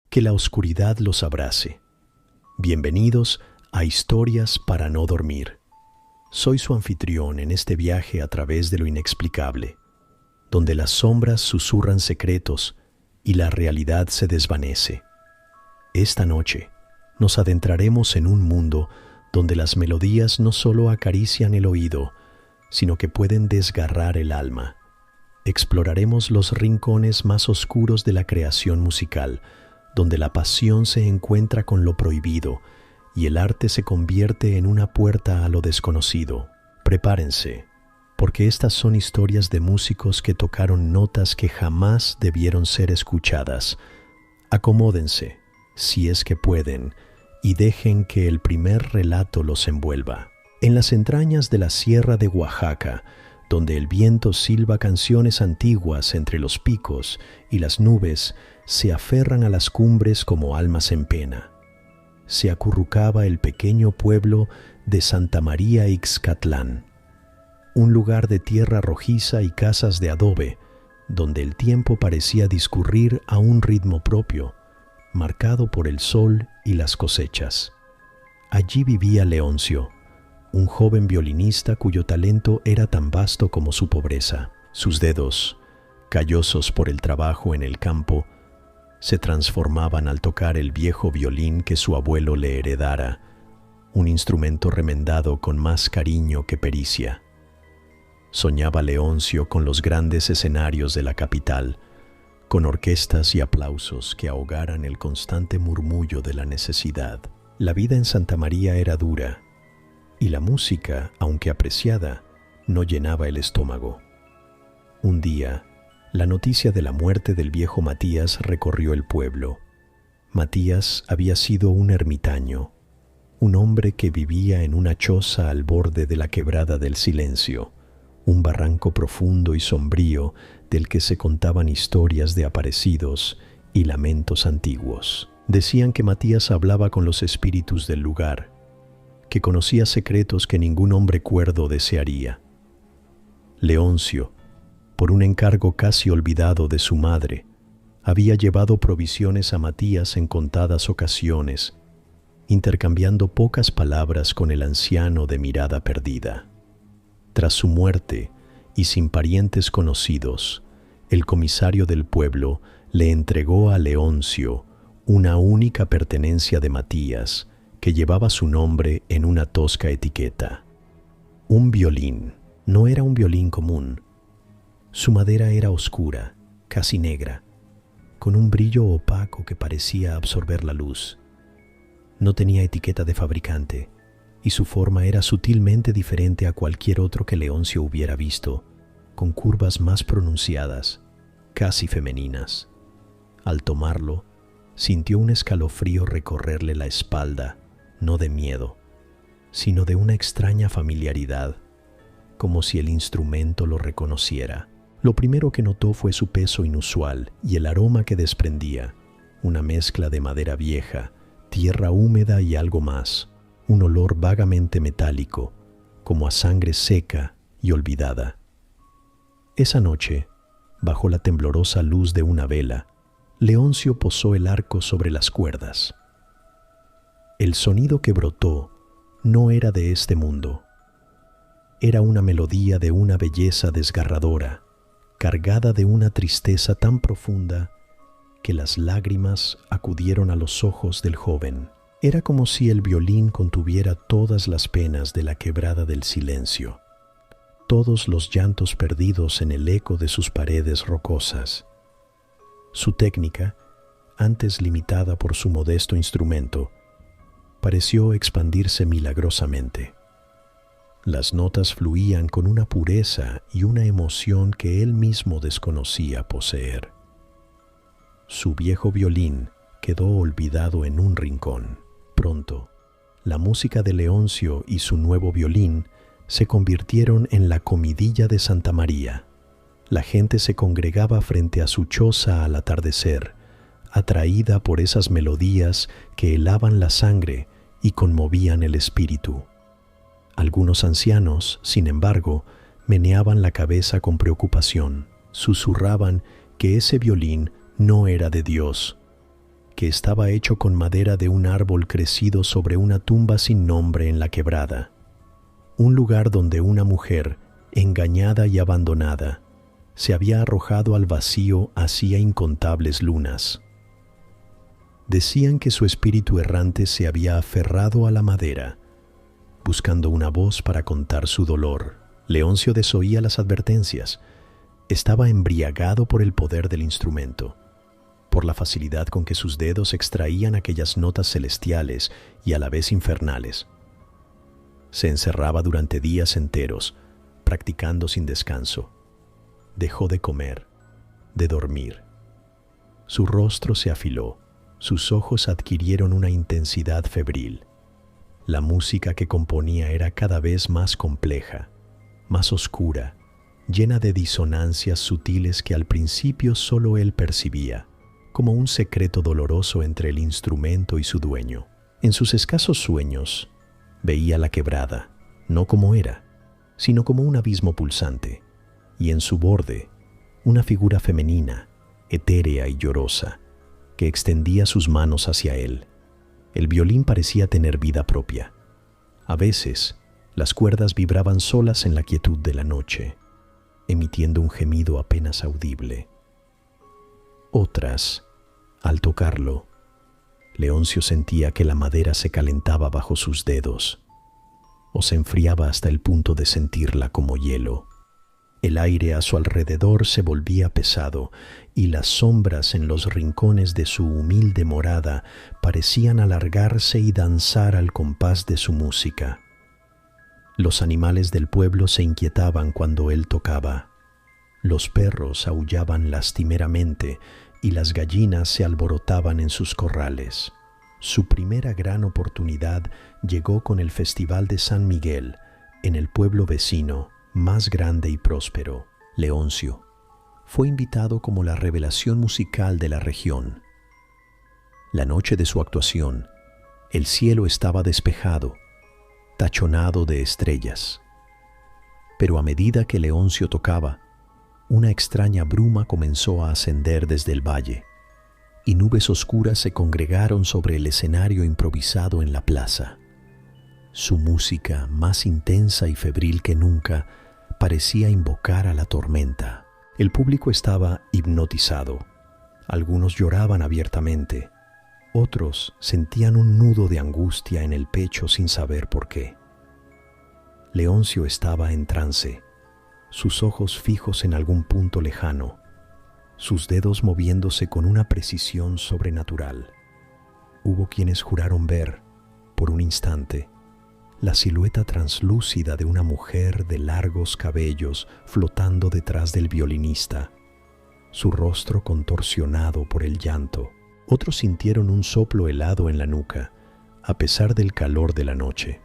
Que la oscuridad los abrace. Bienvenidos a Historias para no dormir. Soy su anfitrión en este viaje a través de lo inexplicable, donde las sombras susurran secretos y la realidad se desvanece. Esta noche nos adentraremos en un mundo donde las melodías no solo acarician el oído, sino que pueden desgarrar el alma. Exploraremos los rincones más oscuros de la creación musical, donde la pasión se encuentra con lo prohibido y el arte se convierte en una puerta a lo desconocido. Prepárense, porque estas son historias de músicos que tocaron notas que jamás debieron ser escuchadas. Acomódense, si es que pueden, y dejen que el primer relato los envuelva. En las entrañas de la Sierra de Oaxaca, donde el viento silba canciones antiguas entre los picos y las nubes se aferran a las cumbres como almas en pena, se acurrucaba el pequeño pueblo de Santa María Ixcatlán, un lugar de tierra rojiza y casas de adobe, donde el tiempo parecía discurrir a un ritmo propio, marcado por el sol y las cosechas. Allí vivía Leoncio, un joven violinista cuyo talento era tan vasto como su pobreza. Sus dedos, callosos por el trabajo en el campo, se transformaban al tocar el viejo violín que su abuelo le heredara, un instrumento remendado con más cariño que pericia. Soñaba Leoncio con los grandes escenarios de la capital, con orquestas y aplausos que ahogaran el constante murmullo de la necesidad. La vida en Santa María era dura, y la música, aunque apreciada, no llenaba el estómago. Un día, la noticia de la muerte del viejo Matías recorrió el pueblo. Matías había sido un ermitaño, un hombre que vivía en una choza al borde de la Quebrada del Silencio, un barranco profundo y sombrío del que se contaban historias de aparecidos y lamentos antiguos. Decían que Matías hablaba con los espíritus del lugar, que conocía secretos que ningún hombre cuerdo desearía. Leoncio, por un encargo casi olvidado de su madre, había llevado provisiones a Matías en contadas ocasiones, intercambiando pocas palabras con el anciano de mirada perdida. Tras su muerte, y sin parientes conocidos, el comisario del pueblo le entregó a Leoncio una única pertenencia de Matías, que llevaba su nombre en una tosca etiqueta. Un violín. No era un violín común. Su madera era oscura, casi negra, con un brillo opaco que parecía absorber la luz. No tenía etiqueta de fabricante, y su forma era sutilmente diferente a cualquier otro que Leoncio hubiera visto, con curvas más pronunciadas, casi femeninas. Al tomarlo, sintió un escalofrío recorrerle la espalda, no de miedo, sino de una extraña familiaridad, como si el instrumento lo reconociera. Lo primero que notó fue su peso inusual y el aroma que desprendía, una mezcla de madera vieja, tierra húmeda y algo más, un olor vagamente metálico, como a sangre seca y olvidada. Esa noche, bajo la temblorosa luz de una vela, Leoncio posó el arco sobre las cuerdas. El sonido que brotó no era de este mundo. Era una melodía de una belleza desgarradora, cargada de una tristeza tan profunda que las lágrimas acudieron a los ojos del joven. Era como si el violín contuviera todas las penas de la Quebrada del Silencio, todos los llantos perdidos en el eco de sus paredes rocosas. Su técnica, antes limitada por su modesto instrumento, pareció expandirse milagrosamente. Las notas fluían con una pureza y una emoción que él mismo desconocía poseer. Su viejo violín quedó olvidado en un rincón. Pronto, la música de Leoncio y su nuevo violín se convirtieron en la comidilla de Santa María. La gente se congregaba frente a su choza al atardecer, atraída por esas melodías que helaban la sangre y conmovían el espíritu. Algunos ancianos, sin embargo, meneaban la cabeza con preocupación, susurraban que ese violín no era de Dios, que estaba hecho con madera de un árbol crecido sobre una tumba sin nombre en la quebrada, un lugar donde una mujer, engañada y abandonada, se había arrojado al vacío hacía incontables lunas. Decían que su espíritu errante se había aferrado a la madera, buscando una voz para contar su dolor. Leoncio desoía las advertencias. Estaba embriagado por el poder del instrumento, por la facilidad con que sus dedos extraían aquellas notas celestiales y a la vez infernales. Se encerraba durante días enteros, practicando sin descanso. Dejó de comer, de dormir. Su rostro se afiló, sus ojos adquirieron una intensidad febril. La música que componía era cada vez más compleja, más oscura, llena de disonancias sutiles que al principio solo él percibía, como un secreto doloroso entre el instrumento y su dueño. En sus escasos sueños, veía la quebrada, no como era, sino como un abismo pulsante, y en su borde, una figura femenina, etérea y llorosa, que extendía sus manos hacia él. El violín parecía tener vida propia. A veces, las cuerdas vibraban solas en la quietud de la noche, emitiendo un gemido apenas audible. Otras, al tocarlo, Leoncio sentía que la madera se calentaba bajo sus dedos, o se enfriaba hasta el punto de sentirla como hielo. El aire a su alrededor se volvía pesado y las sombras en los rincones de su humilde morada parecían alargarse y danzar al compás de su música. Los animales del pueblo se inquietaban cuando él tocaba. Los perros aullaban lastimeramente y las gallinas se alborotaban en sus corrales. Su primera gran oportunidad llegó con el Festival de San Miguel en el pueblo vecino, más grande y próspero. Leoncio fue invitado como la revelación musical de la región. La noche de su actuación, el cielo estaba despejado, tachonado de estrellas. Pero a medida que Leoncio tocaba, una extraña bruma comenzó a ascender desde el valle, y nubes oscuras se congregaron sobre el escenario improvisado en la plaza. Su música, más intensa y febril que nunca, parecía invocar a la tormenta. El público estaba hipnotizado. Algunos lloraban abiertamente. Otros sentían un nudo de angustia en el pecho sin saber por qué. Leoncio estaba en trance, sus ojos fijos en algún punto lejano, sus dedos moviéndose con una precisión sobrenatural. Hubo quienes juraron ver, por un instante, la silueta translúcida de una mujer de largos cabellos flotando detrás del violinista, su rostro contorsionado por el llanto. Otros sintieron un soplo helado en la nuca, a pesar del calor de la noche.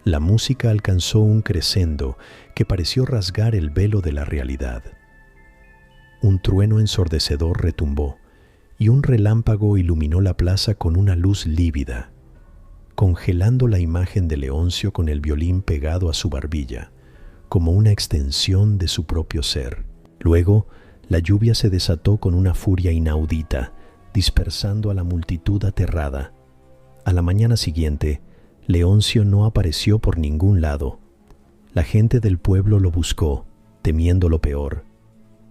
La música alcanzó un crescendo que pareció rasgar el velo de la realidad. Un trueno ensordecedor retumbó y un relámpago iluminó la plaza con una luz lívida, congelando la imagen de Leoncio con el violín pegado a su barbilla, como una extensión de su propio ser. Luego, la lluvia se desató con una furia inaudita, dispersando a la multitud aterrada. A la mañana siguiente, Leoncio no apareció por ningún lado. La gente del pueblo lo buscó, temiendo lo peor.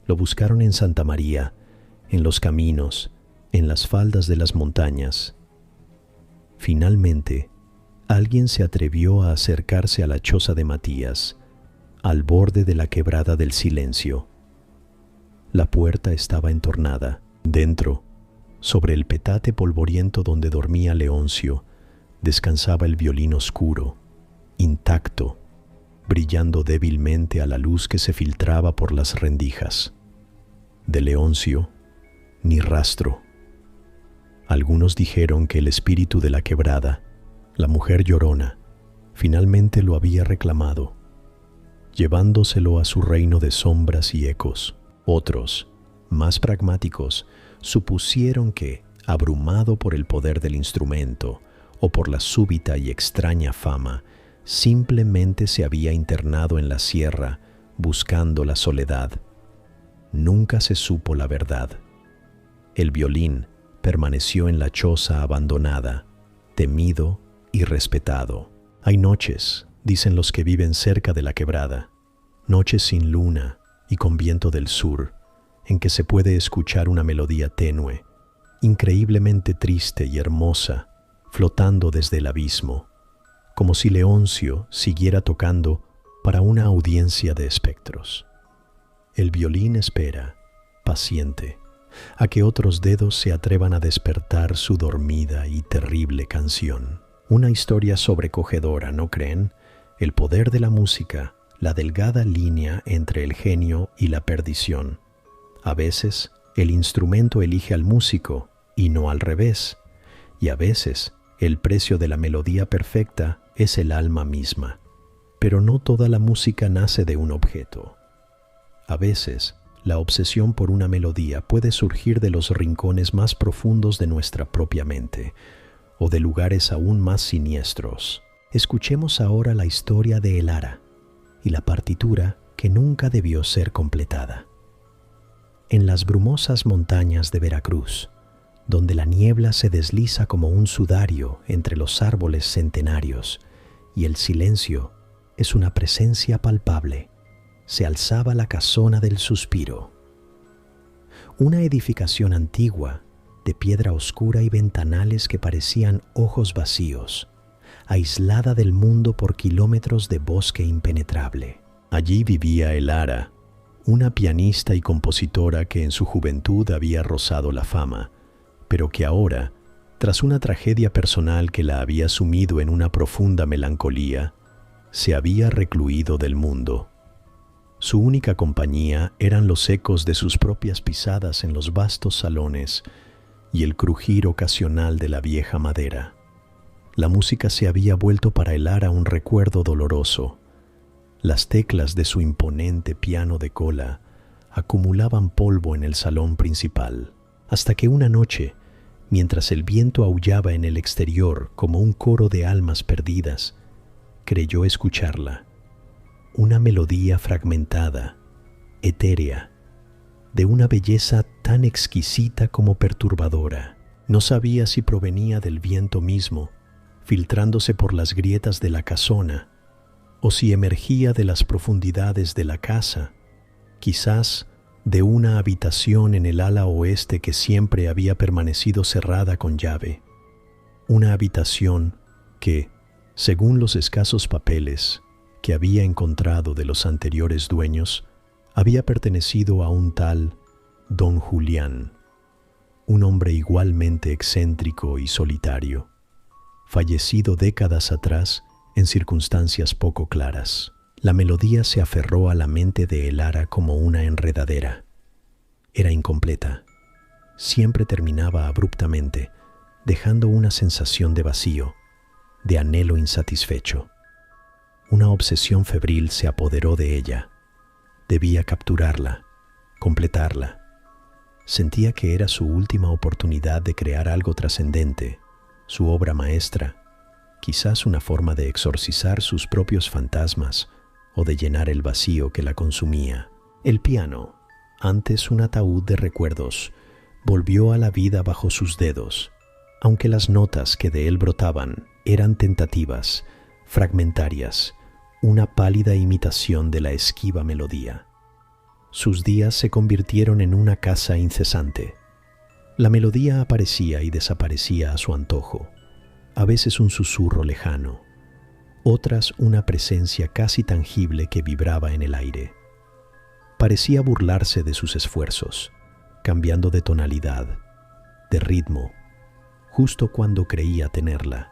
Lo buscaron en Santa María, en los caminos, en las faldas de las montañas. Finalmente, alguien se atrevió a acercarse a la choza de Matías, al borde de la quebrada del silencio. La puerta estaba entornada. Dentro, sobre el petate polvoriento donde dormía Leoncio, descansaba el violín oscuro, intacto, brillando débilmente a la luz que se filtraba por las rendijas. De Leoncio, ni rastro. Algunos dijeron que el espíritu de la quebrada, la mujer llorona, finalmente lo había reclamado, llevándoselo a su reino de sombras y ecos. Otros, más pragmáticos, supusieron que, abrumado por el poder del instrumento o por la súbita y extraña fama, simplemente se había internado en la sierra buscando la soledad. Nunca se supo la verdad. El violín, permaneció en la choza abandonada, temido y respetado. Hay noches, dicen los que viven cerca de la quebrada, noches sin luna y con viento del sur, en que se puede escuchar una melodía tenue, increíblemente triste y hermosa, flotando desde el abismo, como si Leoncio siguiera tocando para una audiencia de espectros. El violín espera, paciente, a que otros dedos se atrevan a despertar su dormida y terrible canción. Una historia sobrecogedora, ¿no creen? El poder de la música, la delgada línea entre el genio y la perdición. A veces, el instrumento elige al músico y no al revés. Y a veces, el precio de la melodía perfecta es el alma misma. Pero no toda la música nace de un objeto. A veces, la obsesión por una melodía puede surgir de los rincones más profundos de nuestra propia mente, o de lugares aún más siniestros. Escuchemos ahora la historia de El Ara y la partitura que nunca debió ser completada. En las brumosas montañas de Veracruz, donde la niebla se desliza como un sudario entre los árboles centenarios y el silencio es una presencia palpable, se alzaba la casona del suspiro. Una edificación antigua, de piedra oscura y ventanales que parecían ojos vacíos, aislada del mundo por kilómetros de bosque impenetrable. Allí vivía El Ara, una pianista y compositora que en su juventud había rozado la fama, pero que ahora, tras una tragedia personal que la había sumido en una profunda melancolía, se había recluido del mundo. Su única compañía eran los ecos de sus propias pisadas en los vastos salones y el crujir ocasional de la vieja madera. La música se había vuelto para El Ara un recuerdo doloroso. Las teclas de su imponente piano de cola acumulaban polvo en el salón principal, hasta que una noche, mientras el viento aullaba en el exterior como un coro de almas perdidas, creyó escucharla. Una melodía fragmentada, etérea, de una belleza tan exquisita como perturbadora. No sabía si provenía del viento mismo, filtrándose por las grietas de la casona, o si emergía de las profundidades de la casa, quizás de una habitación en el ala oeste que siempre había permanecido cerrada con llave. Una habitación que, según los escasos papeles que había encontrado de los anteriores dueños, había pertenecido a un tal Don Julián, un hombre igualmente excéntrico y solitario, fallecido décadas atrás en circunstancias poco claras. La melodía se aferró a la mente de El Ara como una enredadera. Era incompleta. Siempre terminaba abruptamente, dejando una sensación de vacío, de anhelo insatisfecho. Una obsesión febril se apoderó de ella. Debía capturarla, completarla. Sentía que era su última oportunidad de crear algo trascendente, su obra maestra, quizás una forma de exorcizar sus propios fantasmas o de llenar el vacío que la consumía. El piano, antes un ataúd de recuerdos, volvió a la vida bajo sus dedos, aunque las notas que de él brotaban eran tentativas, fragmentarias, una pálida imitación de la esquiva melodía. Sus días se convirtieron en una caza incesante. La melodía aparecía y desaparecía a su antojo, a veces un susurro lejano, otras una presencia casi tangible que vibraba en el aire. Parecía burlarse de sus esfuerzos, cambiando de tonalidad, de ritmo, justo cuando creía tenerla.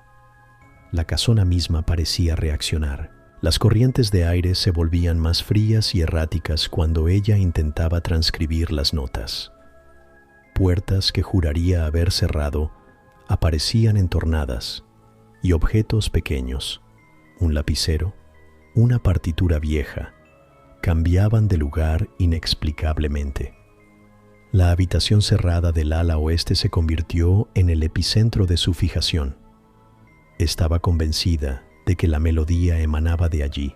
La casona misma parecía reaccionar. Las corrientes de aire se volvían más frías y erráticas cuando ella intentaba transcribir las notas. Puertas que juraría haber cerrado aparecían entornadas, y objetos pequeños, un lapicero, una partitura vieja, cambiaban de lugar inexplicablemente. La habitación cerrada del ala oeste se convirtió en el epicentro de su fijación. Estaba convencida de que la melodía emanaba de allí,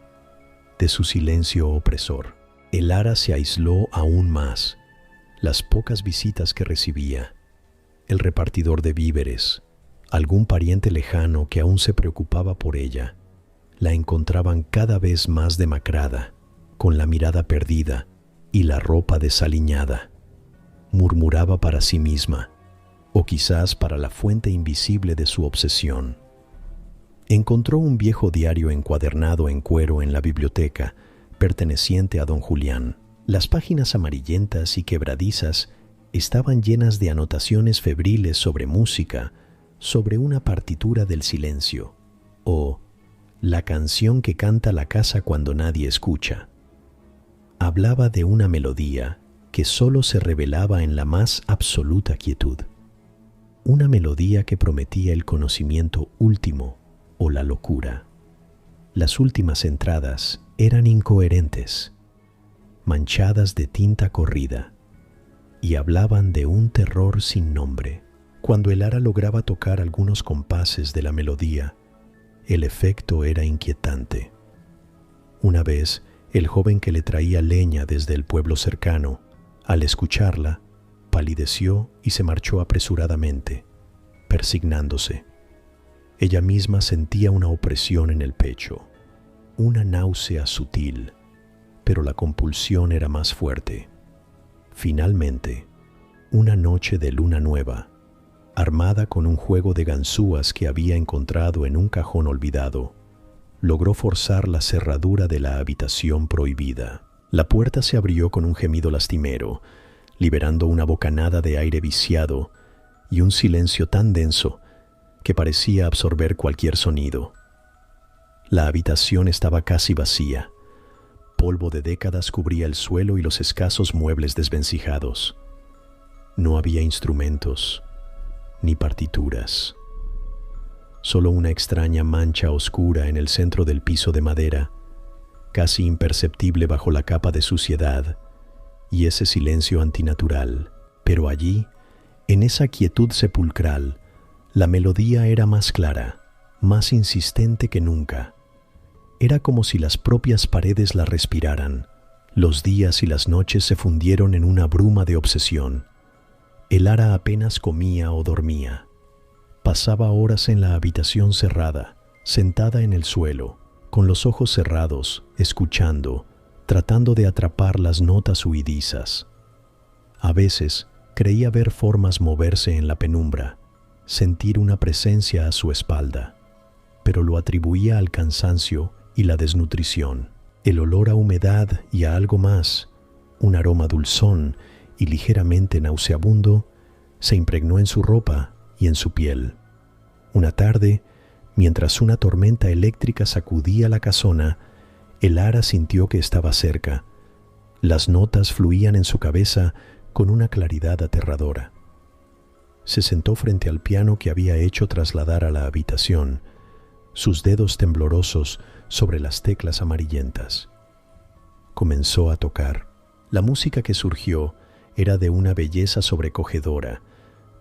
de su silencio opresor. El Ara se aisló aún más. Las pocas visitas que recibía, el repartidor de víveres, algún pariente lejano que aún se preocupaba por ella, la encontraban cada vez más demacrada, con la mirada perdida y la ropa desaliñada. Murmuraba para sí misma, o quizás para la fuente invisible de su obsesión. Encontró un viejo diario encuadernado en cuero en la biblioteca, perteneciente a don Julián. Las páginas amarillentas y quebradizas estaban llenas de anotaciones febriles sobre música, sobre una partitura del silencio, o la canción que canta la casa cuando nadie escucha. Hablaba de una melodía que solo se revelaba en la más absoluta quietud. Una melodía que prometía el conocimiento último o la locura. Las últimas entradas eran incoherentes, manchadas de tinta corrida, y hablaban de un terror sin nombre. Cuando el ara lograba tocar algunos compases de la melodía, el efecto era inquietante. Una vez, el joven que le traía leña desde el pueblo cercano, al escucharla, palideció y se marchó apresuradamente, persignándose. Ella misma sentía una opresión en el pecho, una náusea sutil, pero la compulsión era más fuerte. Finalmente, una noche de luna nueva, armada con un juego de ganzúas que había encontrado en un cajón olvidado, logró forzar la cerradura de la habitación prohibida. La puerta se abrió con un gemido lastimero, liberando una bocanada de aire viciado y un silencio tan denso que parecía absorber cualquier sonido. La habitación estaba casi vacía. Polvo de décadas cubría el suelo y los escasos muebles desvencijados. No había instrumentos ni partituras. Solo una extraña mancha oscura en el centro del piso de madera, casi imperceptible bajo la capa de suciedad, y ese silencio antinatural. Pero allí, en esa quietud sepulcral, la melodía era más clara, más insistente que nunca. Era como si las propias paredes la respiraran. Los días y las noches se fundieron en una bruma de obsesión. El ara apenas comía o dormía. Pasaba horas en la habitación cerrada, sentada en el suelo, con los ojos cerrados, escuchando, tratando de atrapar las notas huidizas. A veces creía ver formas moverse en la penumbra, sentir una presencia a su espalda, pero lo atribuía al cansancio y la desnutrición. El olor a humedad y a algo más, un aroma dulzón y ligeramente nauseabundo, se impregnó en su ropa y en su piel. Una tarde, mientras una tormenta eléctrica sacudía la casona, el ara sintió que estaba cerca. Las notas fluían en su cabeza con una claridad aterradora. Se sentó frente al piano que había hecho trasladar a la habitación, sus dedos temblorosos sobre las teclas amarillentas. Comenzó a tocar. La música que surgió era de una belleza sobrecogedora,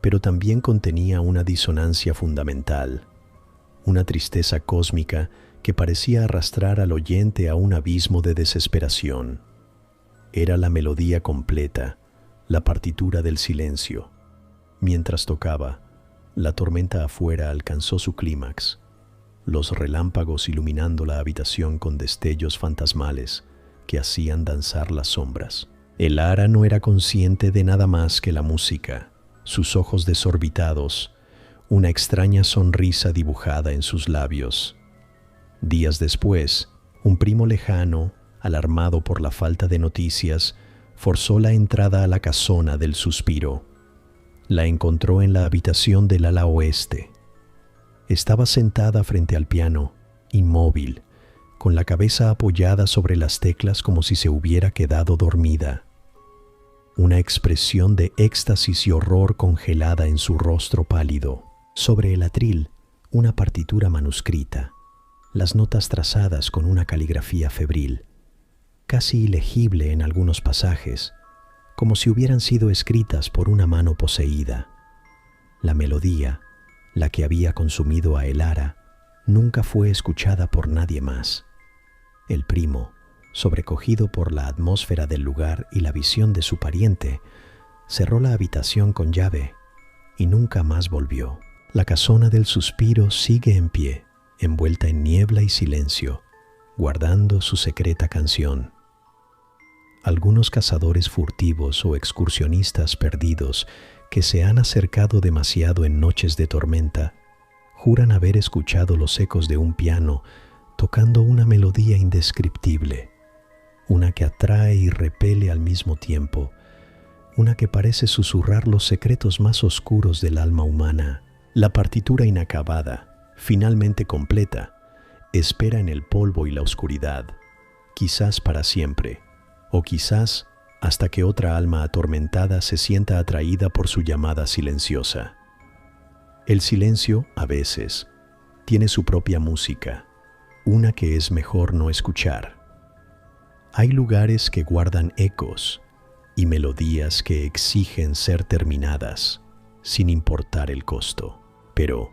pero también contenía una disonancia fundamental, una tristeza cósmica que parecía arrastrar al oyente a un abismo de desesperación. Era la melodía completa, la partitura del silencio. Mientras tocaba, la tormenta afuera alcanzó su clímax, los relámpagos iluminando la habitación con destellos fantasmales que hacían danzar las sombras. El ara no era consciente de nada más que la música, sus ojos desorbitados, una extraña sonrisa dibujada en sus labios. Días después, un primo lejano, alarmado por la falta de noticias, forzó la entrada a la casona del suspiro. La encontró en la habitación del ala oeste. Estaba sentada frente al piano, inmóvil, con la cabeza apoyada sobre las teclas como si se hubiera quedado dormida. Una expresión de éxtasis y horror congelada en su rostro pálido. Sobre el atril, una partitura manuscrita, las notas trazadas con una caligrafía febril, casi ilegible en algunos pasajes, como si hubieran sido escritas por una mano poseída. La melodía, la que había consumido a el ara, nunca fue escuchada por nadie más. El primo, sobrecogido por la atmósfera del lugar y la visión de su pariente, cerró la habitación con llave y nunca más volvió. La casona del suspiro sigue en pie, envuelta en niebla y silencio, guardando su secreta canción. Algunos cazadores furtivos o excursionistas perdidos que se han acercado demasiado en noches de tormenta juran haber escuchado los ecos de un piano tocando una melodía indescriptible, una que atrae y repele al mismo tiempo, una que parece susurrar los secretos más oscuros del alma humana. La partitura inacabada, finalmente completa, espera en el polvo y la oscuridad, quizás para siempre, o quizás hasta que otra alma atormentada se sienta atraída por su llamada silenciosa. El silencio, a veces, tiene su propia música, una que es mejor no escuchar. Hay lugares que guardan ecos y melodías que exigen ser terminadas, sin importar el costo. Pero,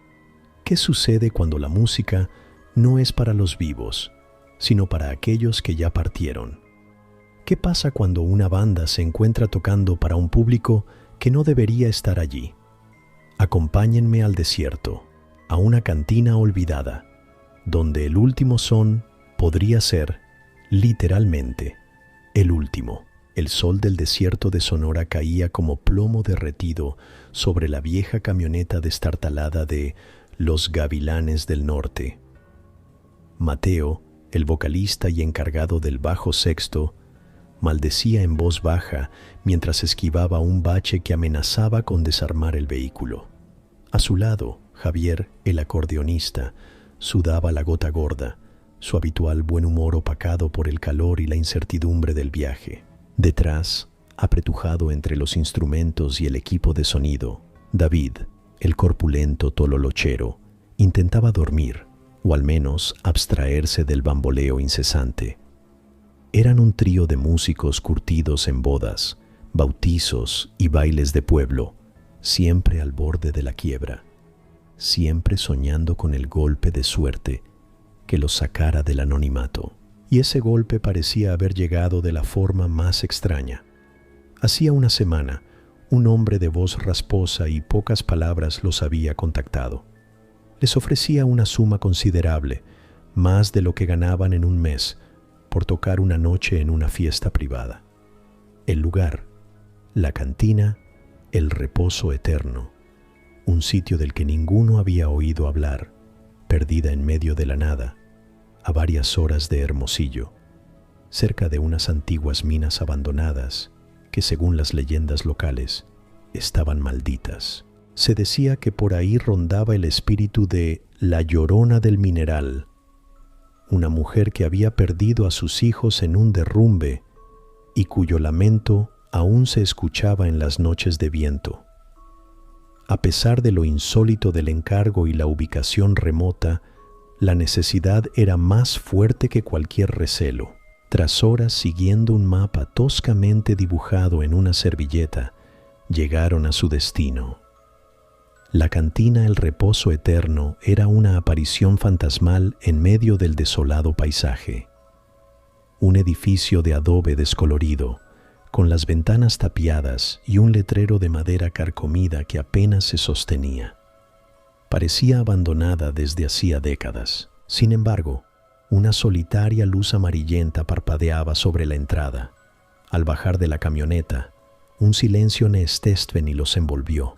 ¿qué sucede cuando la música no es para los vivos, sino para aquellos que ya partieron? ¿Qué pasa cuando una banda se encuentra tocando para un público que no debería estar allí? Acompáñenme al desierto, a una cantina olvidada, donde el último son podría ser, literalmente, el último. El sol del desierto de Sonora caía como plomo derretido sobre la vieja camioneta destartalada de Los Gavilanes del Norte. Mateo, el vocalista y encargado del bajo sexto, maldecía en voz baja mientras esquivaba un bache que amenazaba con desarmar el vehículo. A su lado, Javier, el acordeonista, sudaba la gota gorda, su habitual buen humor opacado por el calor y la incertidumbre del viaje. Detrás, apretujado entre los instrumentos y el equipo de sonido, David, el corpulento tololochero, intentaba dormir, o al menos abstraerse del bamboleo incesante. Eran un trío de músicos curtidos en bodas, bautizos y bailes de pueblo, siempre al borde de la quiebra, siempre soñando con el golpe de suerte que los sacara del anonimato. Y ese golpe parecía haber llegado de la forma más extraña. Hacía una semana, un hombre de voz rasposa y pocas palabras los había contactado. Les ofrecía una suma considerable, más de lo que ganaban en un mes, por tocar una noche en una fiesta privada. El lugar, la cantina, el reposo eterno, un sitio del que ninguno había oído hablar, perdida en medio de la nada, a varias horas de Hermosillo, cerca de unas antiguas minas abandonadas que, según las leyendas locales, estaban malditas. Se decía que por ahí rondaba el espíritu de la Llorona del Mineral, una mujer que había perdido a sus hijos en un derrumbe y cuyo lamento aún se escuchaba en las noches de viento. A pesar de lo insólito del encargo y la ubicación remota, la necesidad era más fuerte que cualquier recelo. Tras horas siguiendo un mapa toscamente dibujado en una servilleta, llegaron a su destino. La cantina El Reposo Eterno era una aparición fantasmal en medio del desolado paisaje. Un edificio de adobe descolorido, con las ventanas tapiadas y un letrero de madera carcomida que apenas se sostenía. Parecía abandonada desde hacía décadas. Sin embargo, una solitaria luz amarillenta parpadeaba sobre la entrada. Al bajar de la camioneta, un silencio neestéstveni los envolvió,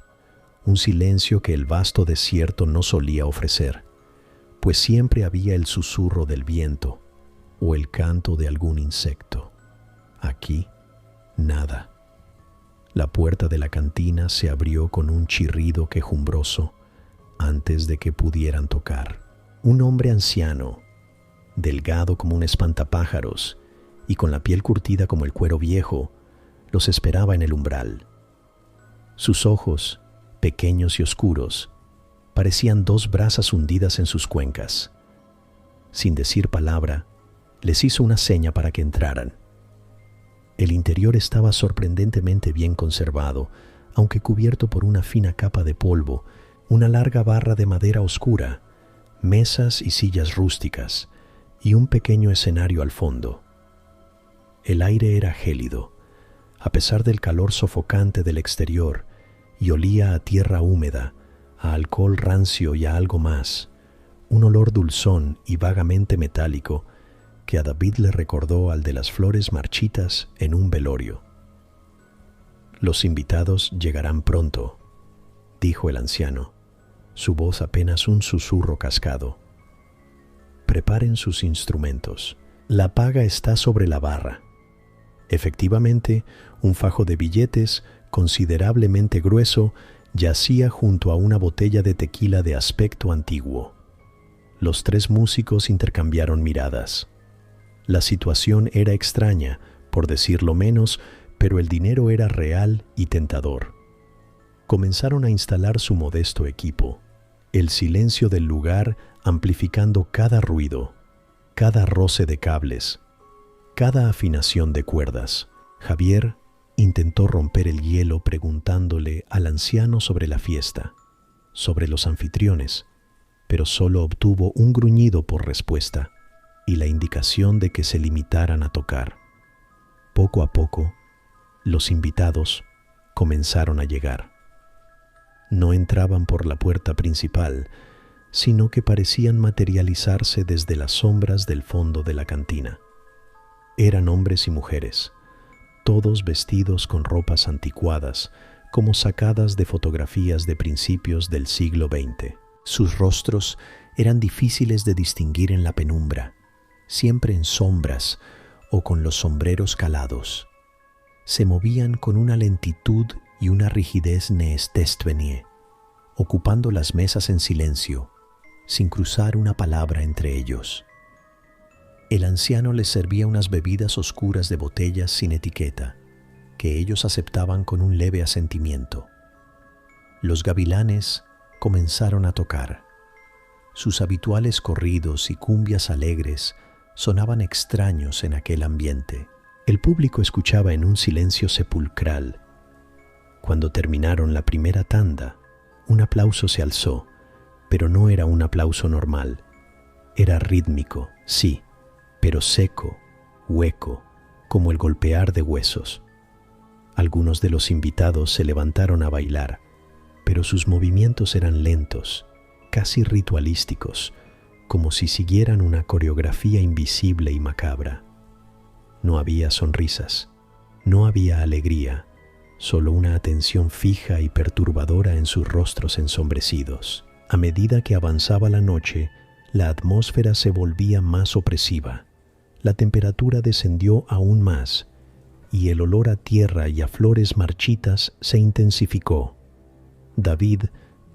un silencio que el vasto desierto no solía ofrecer, pues siempre había el susurro del viento o el canto de algún insecto. Aquí, nada. La puerta de la cantina se abrió con un chirrido quejumbroso antes de que pudieran tocar. Un hombre anciano, delgado como un espantapájaros y con la piel curtida como el cuero viejo, los esperaba en el umbral. Sus ojos, pequeños y oscuros, parecían dos brasas hundidas en sus cuencas. Sin decir palabra, les hizo una seña para que entraran. El interior estaba sorprendentemente bien conservado, aunque cubierto por una fina capa de polvo, una larga barra de madera oscura, mesas y sillas rústicas, y un pequeño escenario al fondo. El aire era gélido, a pesar del calor sofocante del exterior, y olía a tierra húmeda, a alcohol rancio y a algo más, un olor dulzón y vagamente metálico que a David le recordó al de las flores marchitas en un velorio. «Los invitados llegarán pronto», dijo el anciano, su voz apenas un susurro cascado. «Preparen sus instrumentos. La paga está sobre la barra». Efectivamente, un fajo de billetes, considerablemente grueso, yacía junto a una botella de tequila de aspecto antiguo. Los tres músicos intercambiaron miradas. La situación era extraña, por decirlo menos, pero el dinero era real y tentador. Comenzaron a instalar su modesto equipo, el silencio del lugar amplificando cada ruido, cada roce de cables, cada afinación de cuerdas. Javier intentó romper el hielo preguntándole al anciano sobre la fiesta, sobre los anfitriones, pero solo obtuvo un gruñido por respuesta y la indicación de que se limitaran a tocar. Poco a poco, los invitados comenzaron a llegar. No entraban por la puerta principal, sino que parecían materializarse desde las sombras del fondo de la cantina. Eran hombres y mujeres, todos vestidos con ropas anticuadas, como sacadas de fotografías de principios del siglo XX. Sus rostros eran difíciles de distinguir en la penumbra, siempre en sombras o con los sombreros calados. Se movían con una lentitud y una rigidez neestestvenie, ocupando las mesas en silencio, sin cruzar una palabra entre ellos. El anciano les servía unas bebidas oscuras de botellas sin etiqueta, que ellos aceptaban con un leve asentimiento. Los gavilanes comenzaron a tocar. Sus habituales corridos y cumbias alegres sonaban extraños en aquel ambiente. El público escuchaba en un silencio sepulcral. Cuando terminaron la primera tanda, un aplauso se alzó, pero no era un aplauso normal. Era rítmico, sí, pero seco, hueco, como el golpear de huesos. Algunos de los invitados se levantaron a bailar, pero sus movimientos eran lentos, casi ritualísticos, como si siguieran una coreografía invisible y macabra. No había sonrisas, no había alegría, solo una atención fija y perturbadora en sus rostros ensombrecidos. A medida que avanzaba la noche, la atmósfera se volvía más opresiva. La temperatura descendió aún más, y el olor a tierra y a flores marchitas se intensificó. David,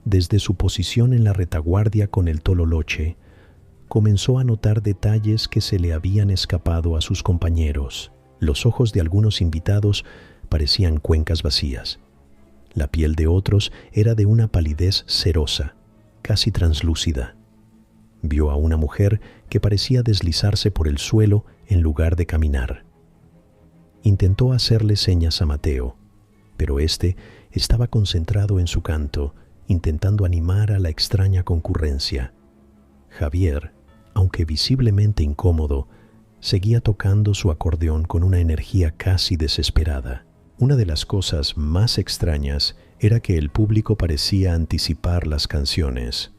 desde su posición en la retaguardia con el tololoche, comenzó a notar detalles que se le habían escapado a sus compañeros. Los ojos de algunos invitados parecían cuencas vacías. La piel de otros era de una palidez cerosa, casi translúcida. Vio a una mujer que parecía deslizarse por el suelo en lugar de caminar. Intentó hacerle señas a Mateo, pero éste estaba concentrado en su canto, intentando animar a la extraña concurrencia. Javier, aunque visiblemente incómodo, seguía tocando su acordeón con una energía casi desesperada. Una de las cosas más extrañas era que el público parecía anticipar las canciones.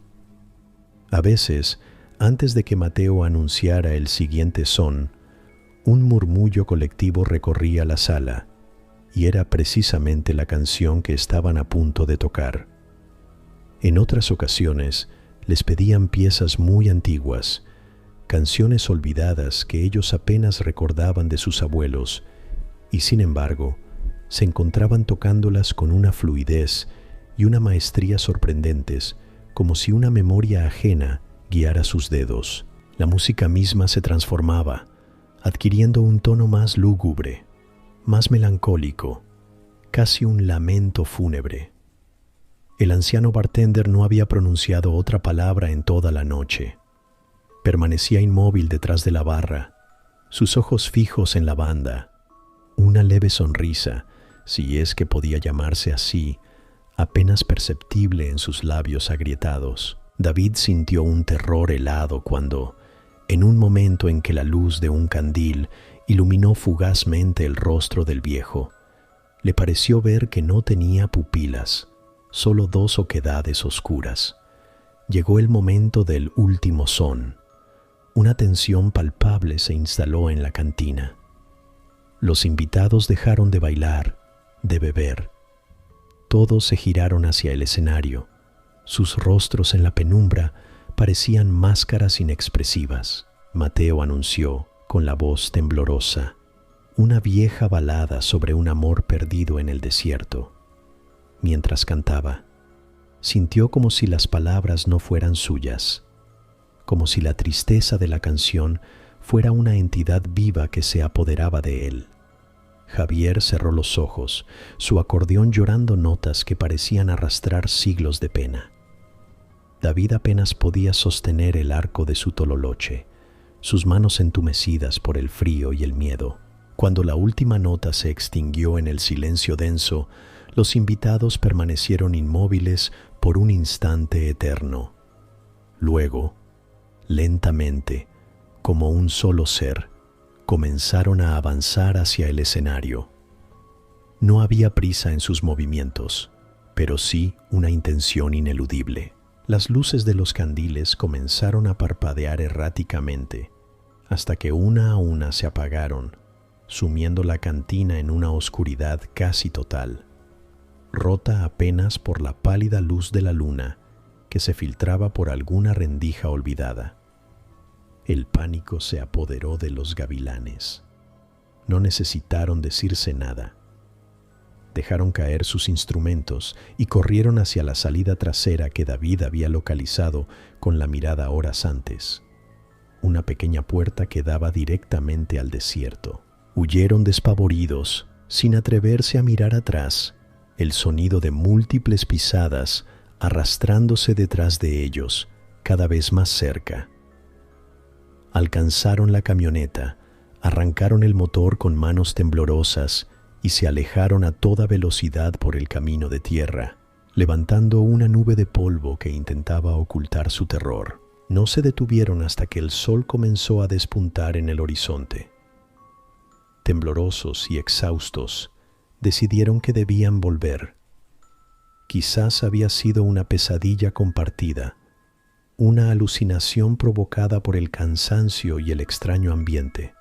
A veces, antes de que Mateo anunciara el siguiente son, un murmullo colectivo recorría la sala, y era precisamente la canción que estaban a punto de tocar. En otras ocasiones, les pedían piezas muy antiguas, canciones olvidadas que ellos apenas recordaban de sus abuelos, y sin embargo, se encontraban tocándolas con una fluidez y una maestría sorprendentes, como si una memoria ajena guiara sus dedos. La música misma se transformaba, adquiriendo un tono más lúgubre, más melancólico, casi un lamento fúnebre. El anciano bartender no había pronunciado otra palabra en toda la noche. Permanecía inmóvil detrás de la barra, sus ojos fijos en la banda. Una leve sonrisa, si es que podía llamarse así, apenas perceptible en sus labios agrietados. David sintió un terror helado cuando, en un momento en que la luz de un candil iluminó fugazmente el rostro del viejo, le pareció ver que no tenía pupilas. solo 2 oquedades oscuras. Llegó el momento del último son. Una tensión palpable se instaló en la cantina. Los invitados dejaron de bailar, de beber. Todos se giraron hacia el escenario. Sus rostros en la penumbra parecían máscaras inexpresivas. Mateo anunció, con la voz temblorosa, una vieja balada sobre un amor perdido en el desierto. Mientras cantaba, sintió como si las palabras no fueran suyas, como si la tristeza de la canción fuera una entidad viva que se apoderaba de él. Javier cerró los ojos, su acordeón llorando notas que parecían arrastrar siglos de pena. David apenas podía sostener el arco de su tololoche, sus manos entumecidas por el frío y el miedo. Cuando la última nota se extinguió en el silencio denso, los invitados permanecieron inmóviles por un instante eterno. Luego, lentamente, como un solo ser, comenzaron a avanzar hacia el escenario. No había prisa en sus movimientos, pero sí una intención ineludible. Las luces de los candiles comenzaron a parpadear erráticamente, hasta que una a una se apagaron, sumiendo la cantina en una oscuridad casi total, rota apenas por la pálida luz de la luna que se filtraba por alguna rendija olvidada. El pánico se apoderó de los gavilanes. No necesitaron decirse nada. Dejaron caer sus instrumentos y corrieron hacia la salida trasera que David había localizado con la mirada horas antes. Una pequeña puerta que daba directamente al desierto. Huyeron despavoridos, sin atreverse a mirar atrás, el sonido de múltiples pisadas arrastrándose detrás de ellos, cada vez más cerca. Alcanzaron la camioneta, arrancaron el motor con manos temblorosas y se alejaron a toda velocidad por el camino de tierra, levantando una nube de polvo que intentaba ocultar su terror. No se detuvieron hasta que el sol comenzó a despuntar en el horizonte. Temblorosos y exhaustos, decidieron que debían volver. Quizás había sido una pesadilla compartida, una alucinación provocada por el cansancio y el extraño ambiente.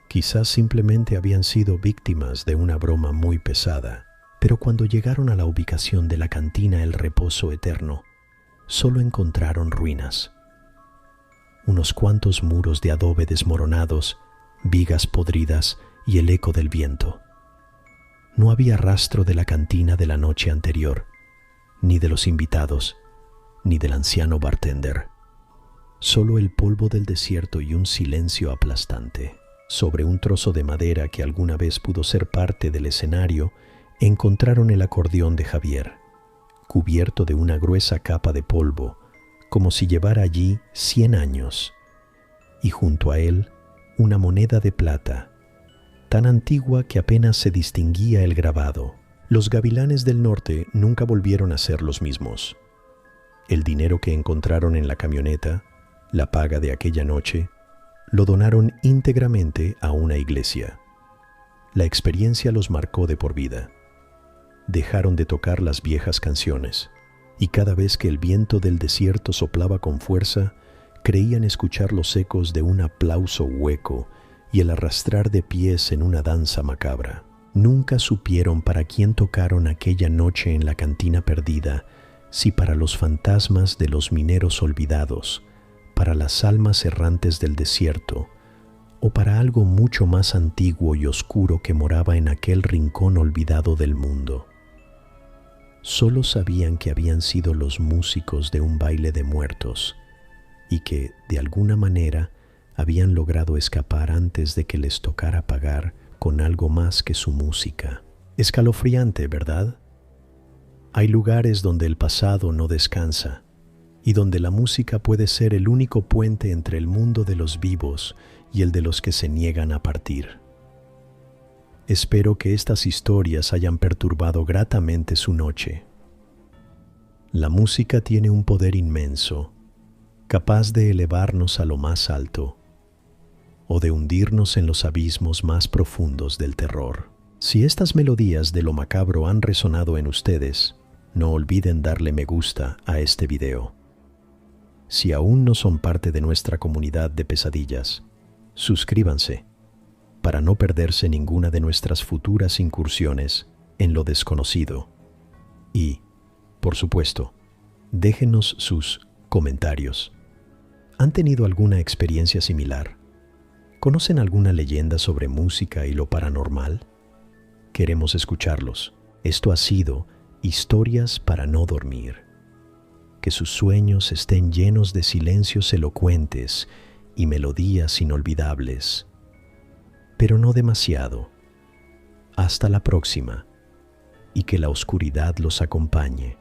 Quizás simplemente habían sido víctimas de una broma muy pesada, pero cuando llegaron a la ubicación de la cantina El Reposo Eterno, solo encontraron ruinas. Unos cuantos muros de adobe desmoronados, vigas podridas y el eco del viento. No había rastro de la cantina de la noche anterior, ni de los invitados, ni del anciano bartender. Solo el polvo del desierto y un silencio aplastante. Sobre un trozo de madera que alguna vez pudo ser parte del escenario, encontraron el acordeón de Javier, cubierto de una gruesa capa de polvo, como si llevara allí 100 años, y junto a él una moneda de plata, tan antigua que apenas se distinguía el grabado. Los gavilanes del norte nunca volvieron a ser los mismos. El dinero que encontraron en la camioneta, la paga de aquella noche, lo donaron íntegramente a una iglesia. La experiencia los marcó de por vida. Dejaron de tocar las viejas canciones, y cada vez que el viento del desierto soplaba con fuerza, creían escuchar los ecos de un aplauso hueco y el arrastrar de pies en una danza macabra. Nunca supieron para quién tocaron aquella noche en la cantina perdida, si para los fantasmas de los mineros olvidados, para las almas errantes del desierto, o para algo mucho más antiguo y oscuro que moraba en aquel rincón olvidado del mundo. Solo sabían que habían sido los músicos de un baile de muertos y que, de alguna manera, habían logrado escapar antes de que les tocara pagar con algo más que su música. Escalofriante, ¿verdad? Hay lugares donde el pasado no descansa y donde la música puede ser el único puente entre el mundo de los vivos y el de los que se niegan a partir. Espero que estas historias hayan perturbado gratamente su noche. La música tiene un poder inmenso, capaz de elevarnos a lo más alto o de hundirnos en los abismos más profundos del terror. Si estas melodías de lo macabro han resonado en ustedes, no olviden darle me gusta a este video. Si aún no son parte de nuestra comunidad de pesadillas, suscríbanse para no perderse ninguna de nuestras futuras incursiones en lo desconocido. Y, por supuesto, déjenos sus comentarios. ¿Han tenido alguna experiencia similar? ¿Conocen alguna leyenda sobre música y lo paranormal? Queremos escucharlos. Esto ha sido Historias para no dormir. Que sus sueños estén llenos de silencios elocuentes y melodías inolvidables. Pero no demasiado. Hasta la próxima, y que la oscuridad los acompañe.